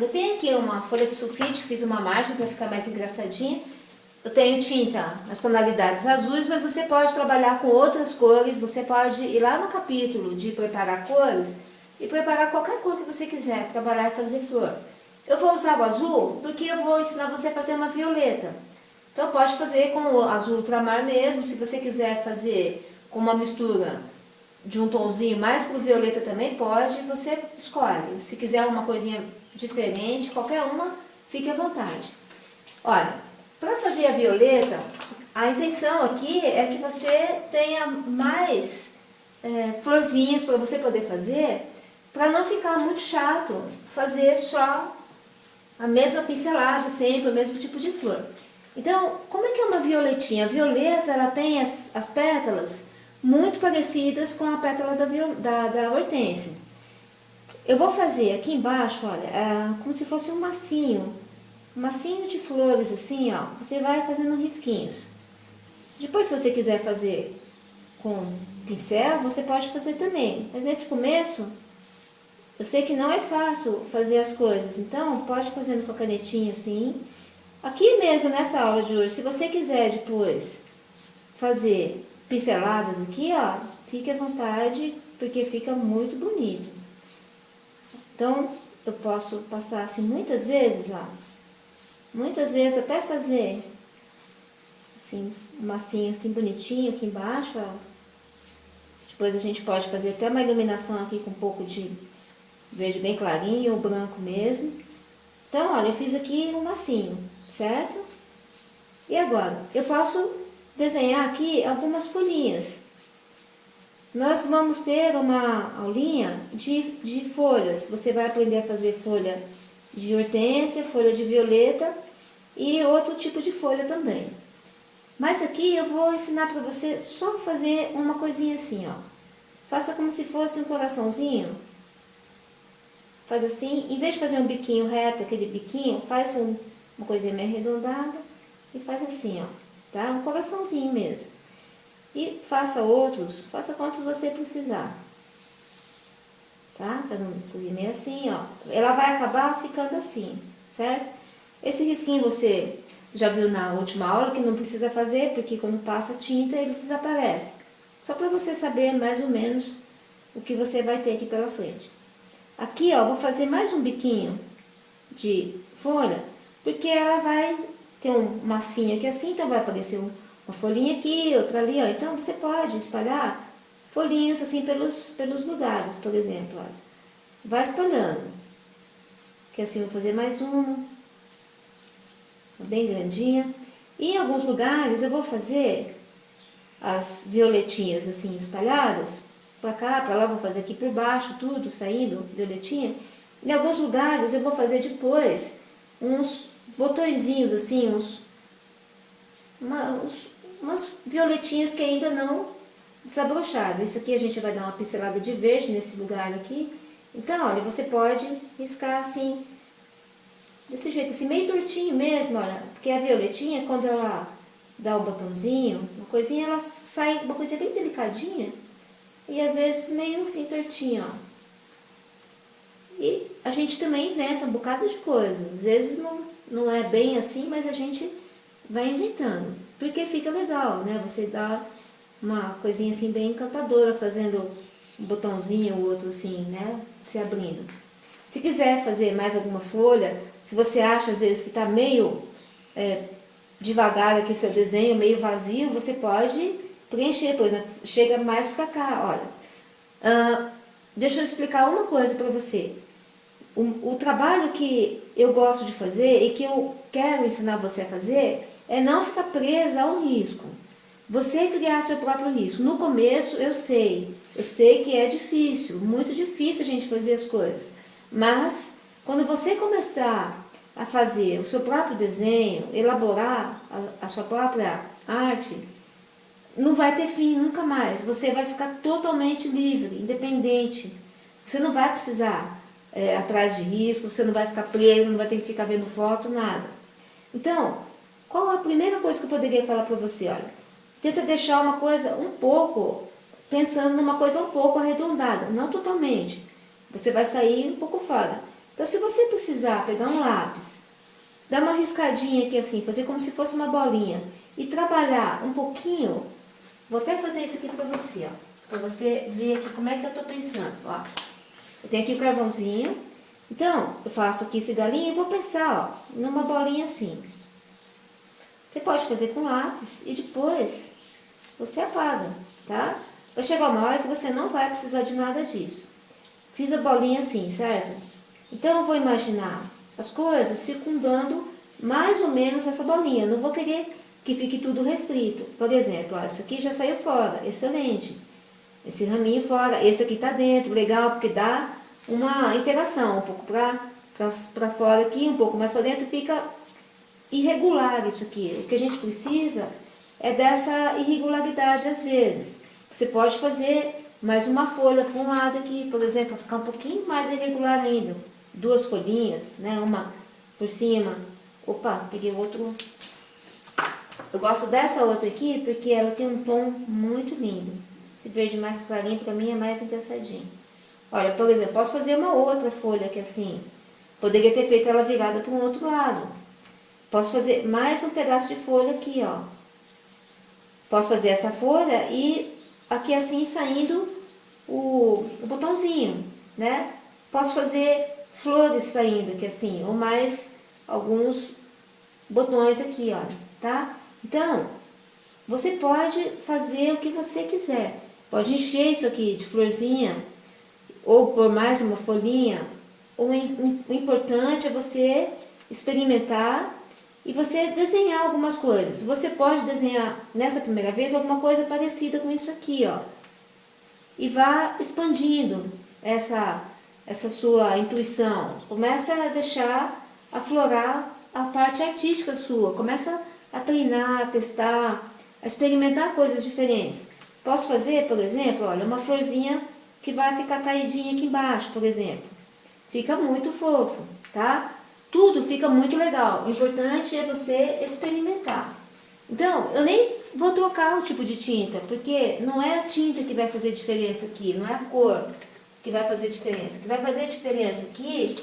Eu tenho aqui uma folha de sulfite, fiz uma margem para ficar mais engraçadinha. Eu tenho tinta nas tonalidades azuis, mas você pode trabalhar com outras cores. Você pode ir lá no capítulo de preparar cores e preparar qualquer cor que você quiser, trabalhar e fazer flor. Eu vou usar o azul porque eu vou ensinar você a fazer uma violeta. Então pode fazer com o azul ultramar mesmo. Se você quiser fazer com uma mistura de um tonzinho mais pro violeta também pode, você escolhe. Se quiser uma coisinha diferente, qualquer uma, fique à vontade. Olha, para fazer a violeta, a intenção aqui é que você tenha mais florzinhas para você poder fazer, para não ficar muito chato fazer só a mesma pincelada sempre, o mesmo tipo de flor. Então, como é que é uma violetinha? A violeta, ela tem as pétalas muito parecidas com a pétala da hortênsia. Eu vou fazer aqui embaixo, olha, como se fosse um massinho de flores assim, ó. Você vai fazendo risquinhos. Depois, se você quiser fazer com pincel, você pode fazer também. Mas nesse começo, eu sei que não é fácil fazer as coisas, então pode fazendo com a canetinha assim. Aqui mesmo nessa aula de hoje, se você quiser depois fazer pinceladas aqui, ó, fique à vontade, porque fica muito bonito. Então, eu posso passar assim muitas vezes, ó. Muitas vezes até fazer assim, um massinho assim bonitinho aqui embaixo, ó. Depois a gente pode fazer até uma iluminação aqui com um pouco de verde bem clarinho ou branco mesmo. Então, olha, eu fiz aqui um massinho, certo? E agora, eu posso desenhar aqui algumas folhinhas. Nós vamos ter uma aulinha de folhas. Você vai aprender a fazer folha de hortênsia, folha de violeta e outro tipo de folha também. Mas aqui eu vou ensinar para você só fazer uma coisinha assim, ó. Faça como se fosse um coraçãozinho. Faz assim, em vez de fazer um biquinho reto, aquele biquinho, faz uma coisinha meio arredondada e faz assim, ó, tá? Um coraçãozinho mesmo. E faça outros, faça quantos você precisar. Tá? Faz um coisinha meio assim, ó. Ela vai acabar ficando assim, certo? Esse risquinho você já viu na última aula que não precisa fazer, porque quando passa tinta ele desaparece. Só para você saber mais ou menos o que você vai ter aqui pela frente. Aqui, ó, vou fazer mais um biquinho de folha, porque ela vai ter um massinho aqui assim, então vai aparecer uma folhinha aqui, outra ali, ó. Então você pode espalhar folhinhas assim pelos lugares, por exemplo, olha. Vai espalhando. Que assim, vou fazer mais uma bem grandinha. E em alguns lugares eu vou fazer as violetinhas assim espalhadas para cá, para lá, vou fazer aqui por baixo, tudo saindo, violetinha. Em alguns lugares eu vou fazer depois uns botõezinhos assim, umas violetinhas que ainda não desabrocharam. Isso aqui a gente vai dar uma pincelada de verde nesse lugar aqui. Então, olha, você pode riscar assim, desse jeito, assim, meio tortinho mesmo, olha. Porque a violetinha, quando ela dá o botãozinho, uma coisinha, ela sai uma coisa bem delicadinha. E às vezes meio assim tortinho, ó. E a gente também inventa um bocado de coisa. Às vezes não é bem assim, mas a gente vai inventando. Porque fica legal, né? Você dá uma coisinha assim bem encantadora, fazendo um botãozinho ou outro assim, né? Se abrindo. Se quiser fazer mais alguma folha, se você acha às vezes que está meio devagar aqui o seu desenho, meio vazio, você pode preencher, por exemplo, chega mais para cá, olha. Deixa eu explicar uma coisa para você. O trabalho que eu gosto de fazer e que eu quero ensinar você a fazer é não ficar presa ao risco. Você criar seu próprio risco. No começo eu sei que é difícil, muito difícil a gente fazer as coisas. Mas quando você começar a fazer o seu próprio desenho, elaborar a sua própria arte, não vai ter fim nunca mais. Você vai ficar totalmente livre, independente. Você não vai precisar atrás de risco, você não vai ficar preso, não vai ter que ficar vendo foto, nada. Então, qual a primeira coisa que eu poderia falar para você? Olha, tenta deixar uma coisa um pouco, pensando numa coisa um pouco arredondada, não totalmente. Você vai sair um pouco fora. Então, se você precisar pegar um lápis, dar uma riscadinha aqui assim, fazer como se fosse uma bolinha e trabalhar um pouquinho, vou até fazer isso aqui para você, ó, para você ver aqui como é que eu tô pensando, ó. Eu tenho aqui o carvãozinho, então eu faço aqui esse galinho e vou pensar, ó, numa bolinha assim. Você pode fazer com lápis e depois você apaga, tá? Vai chegar uma hora que você não vai precisar de nada disso. Fiz a bolinha assim, certo? Então eu vou imaginar as coisas circundando mais ou menos essa bolinha. Não vou querer que fique tudo restrito. Por exemplo, ó, isso aqui já saiu fora, excelente. Esse raminho fora, esse aqui tá dentro, legal, porque dá uma interação, um pouco para fora aqui, um pouco mais para dentro, fica irregular isso aqui. O que a gente precisa é dessa irregularidade às vezes. Você pode fazer mais uma folha para um lado aqui, por exemplo, para ficar um pouquinho mais irregular ainda. Duas folhinhas, né? Uma por cima. Opa, peguei outro. Eu gosto dessa outra aqui porque ela tem um tom muito lindo. Esse verde mais clarinho para mim é mais engraçadinho. Olha, por exemplo, posso fazer uma outra folha aqui assim. Poderia ter feito ela virada para um outro lado. Posso fazer mais um pedaço de folha aqui, ó. Posso fazer essa folha e aqui assim saindo o botãozinho, né? Posso fazer flores saindo aqui assim, ou mais alguns botões aqui, olha, tá? Então, você pode fazer o que você quiser. Pode encher isso aqui de florzinha, ou por mais uma folhinha. O importante é você experimentar e você desenhar algumas coisas. Você pode desenhar nessa primeira vez alguma coisa parecida com isso aqui, ó. E vá expandindo essa sua intuição. Começa a deixar aflorar a parte artística sua. Começa a treinar, a testar, a experimentar coisas diferentes. Posso fazer, por exemplo, olha, uma florzinha que vai ficar caidinha aqui embaixo, por exemplo. Fica muito fofo, tá? Tudo fica muito legal. O importante é você experimentar. Então, eu nem vou trocar o tipo de tinta, porque não é a tinta que vai fazer diferença aqui, não é a cor que vai fazer diferença. O que vai fazer diferença aqui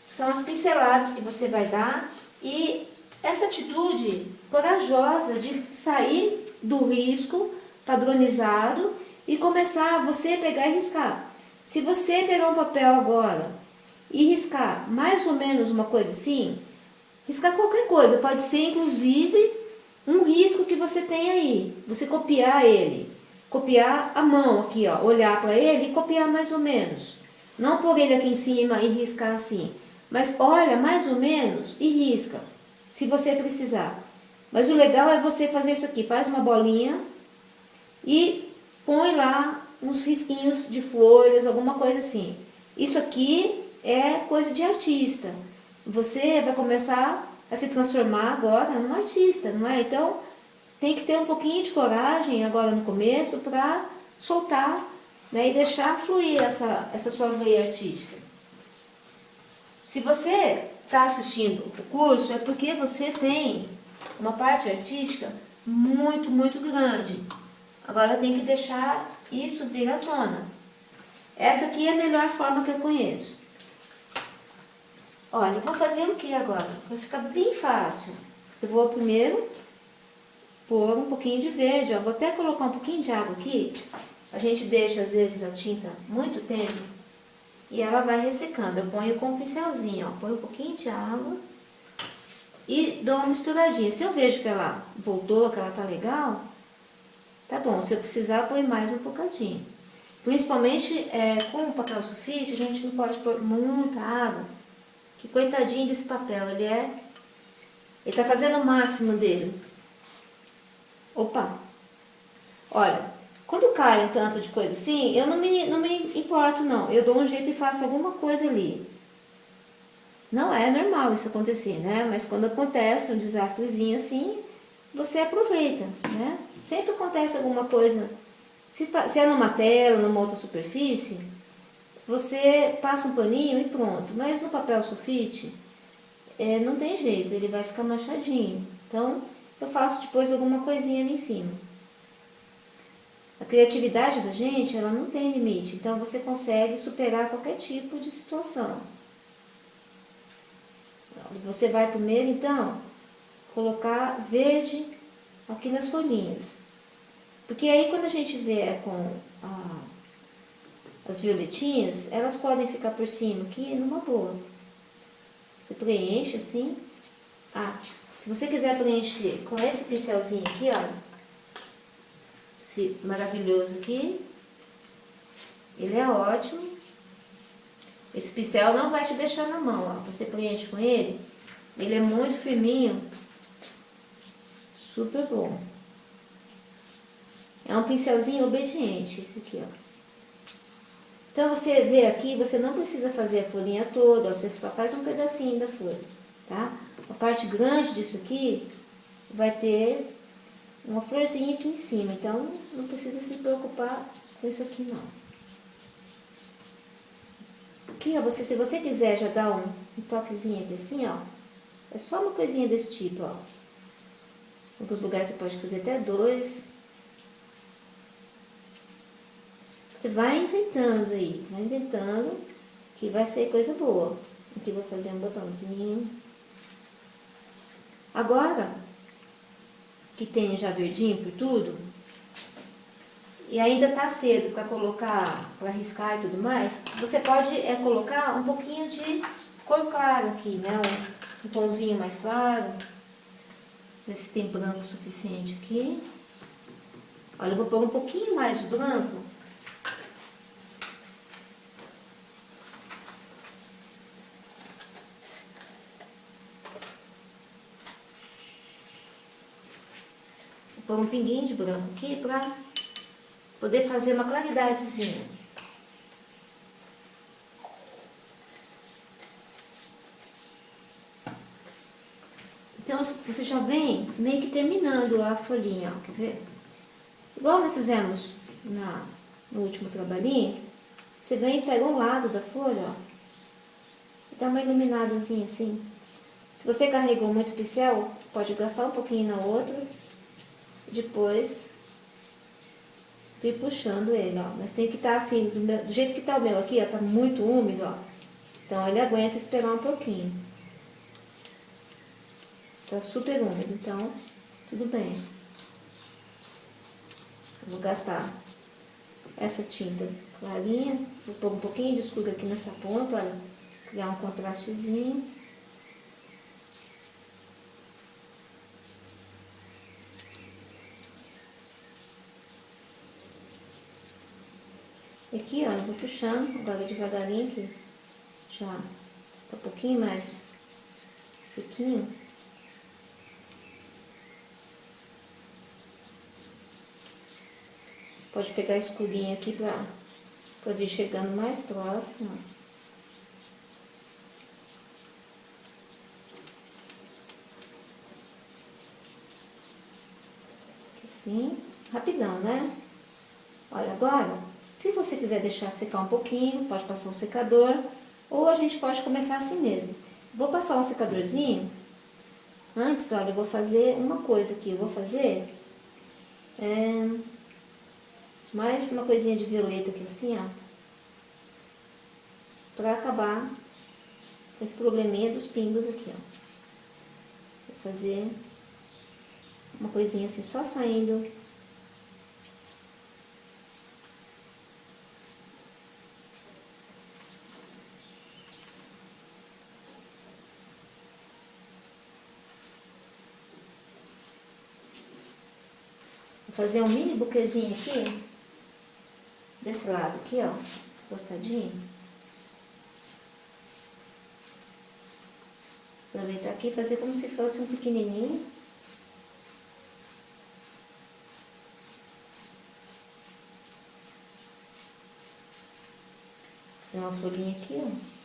são as pinceladas que você vai dar e essa atitude corajosa de sair do risco padronizado e começar você pegar e riscar. Se você pegar um papel agora e riscar mais ou menos uma coisa assim, riscar qualquer coisa, pode ser inclusive um risco que você tem aí, você copiar ele, copiar a mão aqui, ó, olhar para ele e copiar mais ou menos. Não pôr ele aqui em cima e riscar assim, mas olha mais ou menos e risca, se você precisar. Mas o legal é você fazer isso aqui, faz uma bolinha e põe lá uns risquinhos de folhas, alguma coisa assim. Isso aqui é coisa de artista. Você vai começar a se transformar agora num artista, não é? Então, tem que ter um pouquinho de coragem agora no começo para soltar, né, e deixar fluir essa sua veia artística. Se você está assistindo o curso, é porque você tem uma parte artística muito, muito grande. Agora tem que deixar isso vir à tona. Essa aqui é a melhor forma que eu conheço. Olha, eu vou fazer o que agora? Vai ficar bem fácil. Eu vou primeiro pôr um pouquinho de verde, ó. Vou até colocar um pouquinho de água aqui. A gente deixa às vezes a tinta muito tempo e ela vai ressecando. Eu ponho com um pincelzinho, ó. Ponho um pouquinho de água e dou uma misturadinha. Se eu vejo que ela voltou, que ela tá legal, tá bom. Se eu precisar, põe mais um bocadinho. Principalmente com o papel sulfite, a gente não pode pôr muita água. Que coitadinho desse papel, ele tá fazendo o máximo dele. Opa! Olha, quando cai um tanto de coisa assim, eu não me importo não. Eu dou um jeito e faço alguma coisa ali. Não é normal isso acontecer, né? Mas quando acontece um desastrezinho assim, você aproveita, né? Sempre acontece alguma coisa. Se é numa tela, numa outra superfície, você passa um paninho e pronto. Mas no papel sulfite, não tem jeito, ele vai ficar manchadinho. Então, eu faço depois alguma coisinha ali em cima. A criatividade da gente, ela não tem limite. Então, você consegue superar qualquer tipo de situação. Você vai primeiro, então, colocar verde aqui nas folhinhas. Porque aí, quando a gente vier com as violetinhas, elas podem ficar por cima aqui numa boa. Você preenche assim. Se você quiser preencher com esse pincelzinho aqui, olha, esse maravilhoso aqui, ele é ótimo. Esse pincel não vai te deixar na mão, ó. Você preenche com ele, ele é muito firminho, super bom. É um pincelzinho obediente, esse aqui, ó. Então, você vê aqui, você não precisa fazer a folhinha toda, você só faz um pedacinho da folha, tá? A parte grande disso aqui vai ter uma florzinha aqui em cima, então não precisa se preocupar com isso aqui, não. Aqui, ó, se você quiser já dar um toquezinho aqui assim, ó, é só uma coisinha desse tipo, ó. Em alguns lugares você pode fazer até 2. Você vai inventando, que vai ser coisa boa. Aqui eu vou fazer um botãozinho. Agora, que tem já verdinho por tudo, e ainda tá cedo para colocar, para riscar e tudo mais, você pode colocar um pouquinho de cor clara aqui, né? Um tomzinho mais claro. Ver se tem branco o suficiente aqui. Olha, eu vou pôr um pouquinho mais de branco. Vou pôr um pinguinho de branco aqui para poder fazer uma claridadezinha. Então, você já vem meio que terminando a folhinha, ó, quer ver? Igual nós fizemos no último trabalhinho, você vem e pega um lado da folha, ó, e dá uma iluminadazinha assim. Se você carregou muito pincel, pode gastar um pouquinho na outra, depois vir puxando ele, ó. Mas tem que estar assim, do jeito que tá o meu aqui, ó, tá muito úmido, ó. Então ele aguenta esperar um pouquinho. Tá super úmido, então tudo bem. Eu vou gastar essa tinta clarinha, vou pôr um pouquinho de escuro aqui nessa ponta, olha, criar um contrastezinho. E aqui, olha, eu vou puxando agora devagarinho aqui, já tá um pouquinho mais sequinho. Pode pegar escurinho aqui pra vir chegando mais próximo. Assim, rapidão, né? Olha, agora, se você quiser deixar secar um pouquinho, pode passar um secador, ou a gente pode começar assim mesmo. Vou passar um secadorzinho. Antes, olha, eu vou fazer uma coisa aqui. Eu vou fazer mais uma coisinha de violeta aqui assim, ó. Pra acabar esse probleminha dos pingos aqui, ó. Vou fazer uma coisinha assim, só saindo. Vou fazer um mini buquezinho aqui, desse lado aqui, ó, gostadinho. Aproveitar aqui e fazer como se fosse um pequenininho. Fazer uma folhinha aqui, ó.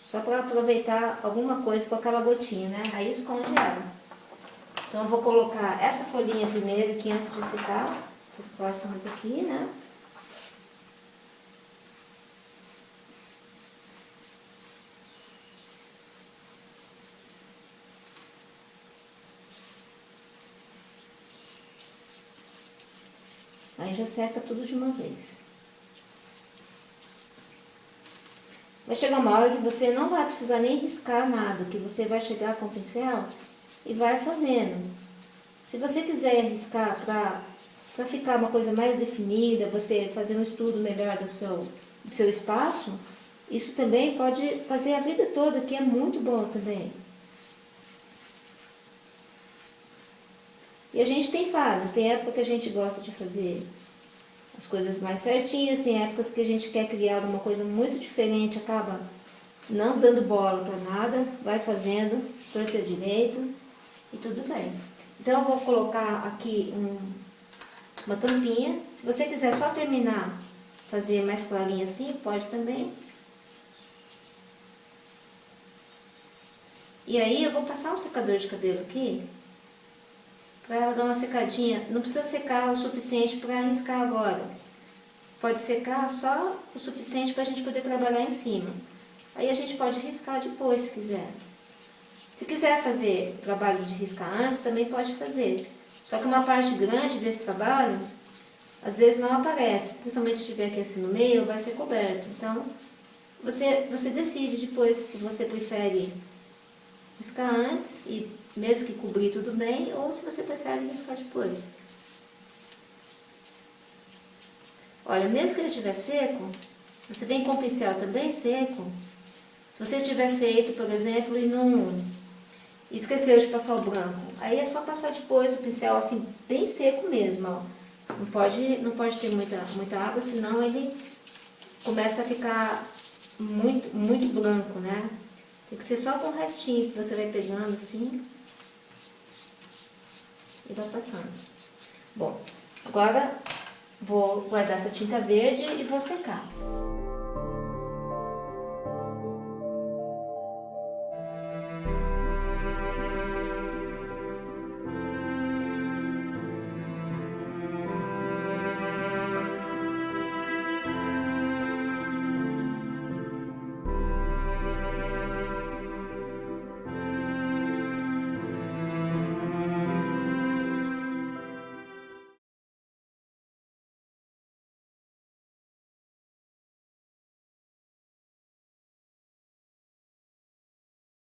Só para aproveitar alguma coisa com aquela gotinha, né? Aí esconde ela. Então eu vou colocar essa folhinha primeiro aqui antes de secar. Essas próximas aqui, né? Aí já seca tudo de uma vez. Vai chegar uma hora que você não vai precisar nem riscar nada, que você vai chegar com o pincel e vai fazendo. Se você quiser riscar para ficar uma coisa mais definida, você fazer um estudo melhor do seu espaço, isso também pode fazer a vida toda, que é muito bom também. E a gente tem fases, tem época que a gente gosta de fazer as coisas mais certinhas, tem épocas que a gente quer criar alguma coisa muito diferente, acaba não dando bola para nada, vai fazendo, torta direito e tudo bem. Então eu vou colocar aqui uma tampinha. Se você quiser só terminar, fazer mais clarinha assim, pode também. E aí eu vou passar um secador de cabelo aqui, para ela dar uma secadinha. Não precisa secar o suficiente para riscar agora. Pode secar só o suficiente para a gente poder trabalhar em cima. Aí a gente pode riscar depois, se quiser. Se quiser fazer trabalho de riscar antes, também pode fazer. Só que uma parte grande desse trabalho, às vezes não aparece. Principalmente se estiver aqui assim no meio, vai ser coberto. Então, você decide depois se você prefere riscar antes, e mesmo que cobrir tudo bem, ou se você prefere riscar depois. Olha, mesmo que ele estiver seco, você vem com o pincel também seco. Se você tiver feito, por exemplo, e não esqueceu de passar o branco, aí é só passar depois o pincel assim, bem seco mesmo, ó. Não pode ter muita água, senão ele começa a ficar muito branco, né? Tem que ser só com o restinho que você vai pegando assim e vai passando. Bom, agora vou guardar essa tinta verde e vou secar.